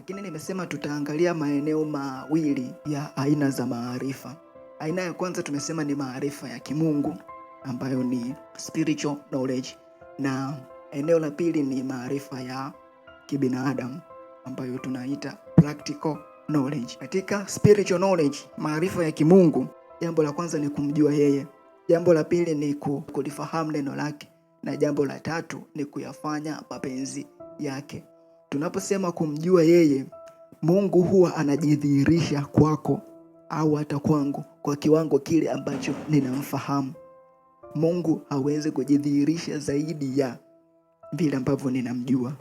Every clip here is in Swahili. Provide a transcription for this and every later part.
Lakini nimesema tutaangalia maeneo mawili ya aina za maarifa. Aina ya kwanza tumesema ni maarifa ya kimungu ambayo ni spiritual knowledge, na eneo la pili ni maarifa ya kibinadamu ambayo tunaita practical knowledge. Katika spiritual knowledge, maarifa ya kimungu, jambo la kwanza ni kumjua yeye, jambo la pili ni kulifahamu neno lake, na jambo la tatu ni kuyafanya mapenzi yake. Tunaposema kumjua yeye, Mungu huwa anajidhihirisha kwako au hata kwangu kwa kiwango kile ambacho ninamfahamu. Mungu hawezi kujidhihirisha zaidi ya vile ambavyo ninamjua.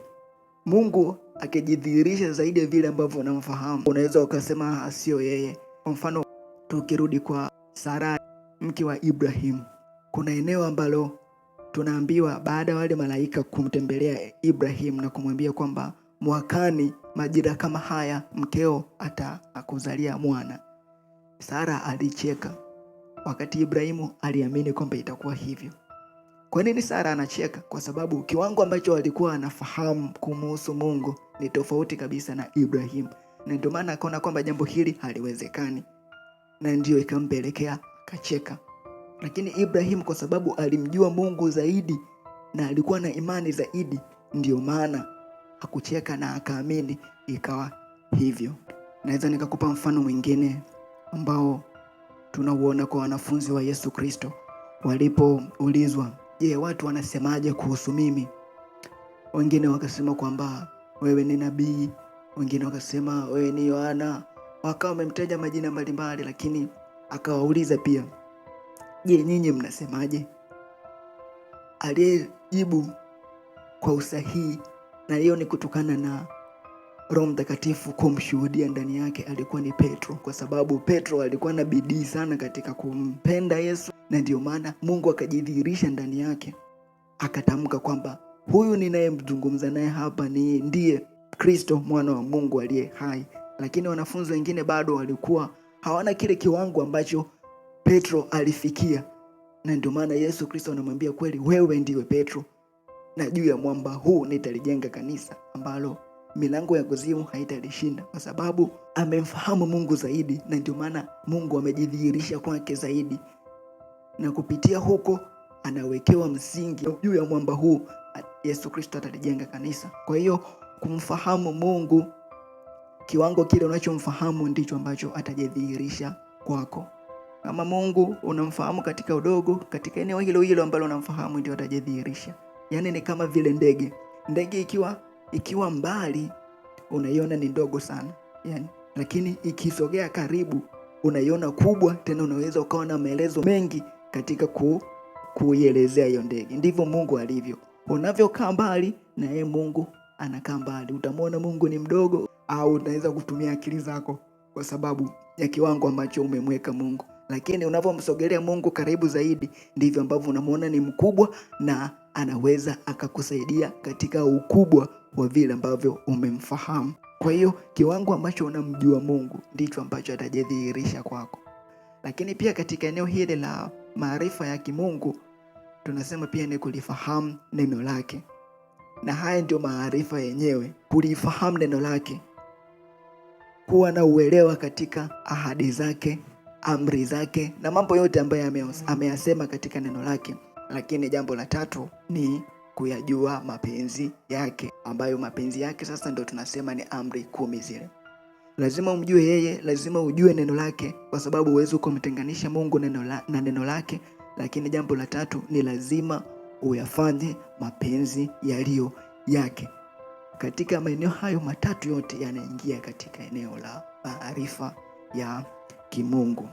Mungu akijidhihirisha zaidi ya vile ambavyo unamfahamu, unaweza ukasema sio yeye. Kwa mfano, tukirudi kwa Sara, mke wa Ibrahim, kuna eneo ambalo tunaambiwa baada ya wale malaika kumtembelea Ibrahim na kumwambia kwamba mwakani majira kama haya mkeo atakuzalia mwana, Sara alicheka, wakati Ibrahimu aliamini kwamba itakuwa hivyo. Kwa nini Sara anacheka? Kwa sababu kiwango ambacho alikuwa anafahamu kumuhusu Mungu ni tofauti kabisa na Ibrahim, na ndio maana akaona kwamba jambo hili haliwezekani, na ndio ikampelekea akacheka. Lakini Ibrahim kwa sababu alimjua Mungu zaidi na alikuwa na imani zaidi, ndio maana hakucheka na akaamini, ikawa hivyo. Naweza nikakupa mfano mwingine ambao tunauona kwa wanafunzi wa Yesu Kristo walipoulizwa, je, watu wanasemaje kuhusu mimi? Wengine wakasema kwamba wewe ni nabii, wengine wakasema wewe ni Yohana, wakawa wamemtaja majina mbalimbali, lakini akawauliza pia, je, nyinyi mnasemaje? Aliyejibu kwa usahihi, na hiyo ni kutokana na Roho Mtakatifu kumshuhudia ndani yake, alikuwa ni Petro, kwa sababu Petro alikuwa na bidii sana katika kumpenda Yesu, na ndio maana Mungu akajidhihirisha ndani yake, akatamka kwamba huyu ninayemzungumza naye hapa ndiye Kristo, mwana wa Mungu aliye hai. Lakini wanafunzi wengine bado walikuwa hawana kile kiwango ambacho Petro alifikia, na ndio maana Yesu Kristo anamwambia, kweli wewe ndiwe Petro, na juu ya mwamba huu nitalijenga kanisa ambalo milango ya kuzimu haitalishinda, kwa sababu amemfahamu Mungu zaidi, na ndio maana Mungu amejidhihirisha kwake zaidi, na kupitia huko anawekewa msingi. Juu ya mwamba huu Yesu Kristo atalijenga kanisa. Kwa hiyo kumfahamu Mungu, kiwango kile unachomfahamu ndicho ambacho atajidhihirisha kwako. Kama Mungu unamfahamu katika udogo, katika eneo hilo hilo ambalo unamfahamu ndio atajidhihirisha. Yaani ni kama vile ndege ikiwa mbali unaiona ni ndogo sana, yani, lakini ikisogea karibu unaiona kubwa, tena unaweza ukawa na maelezo mengi katika kuielezea hiyo ndege. Ndivyo Mungu alivyo. Unavyokaa mbali na yeye, Mungu anakaa mbali. Utamwona Mungu ni mdogo, au unaweza kutumia akili zako kwa sababu ya kiwango ambacho umemweka Mungu. Lakini unavyomsogelea Mungu karibu zaidi, ndivyo ambavyo unamwona ni mkubwa, na anaweza akakusaidia katika ukubwa wa vile ambavyo umemfahamu. Kwa hiyo kiwango ambacho unamjua Mungu ndicho ambacho atajidhihirisha kwako. Lakini pia katika eneo hili la maarifa ya kimungu tunasema pia ni kulifahamu neno lake, na haya ndio maarifa yenyewe: kulifahamu neno lake, kuwa na uelewa katika ahadi zake, amri zake na mambo yote ambayo ameyasema katika neno lake. Lakini jambo la tatu ni kuyajua mapenzi yake, ambayo mapenzi yake sasa ndio tunasema ni amri 10 zile. Lazima umjue yeye, lazima ujue neno lake, kwa sababu huwezi kumtenganisha Mungu na neno lake. Lakini jambo la tatu ni lazima uyafanye mapenzi yaliyo yake. Katika maeneo hayo matatu yote yanaingia katika eneo la maarifa ya kimungu.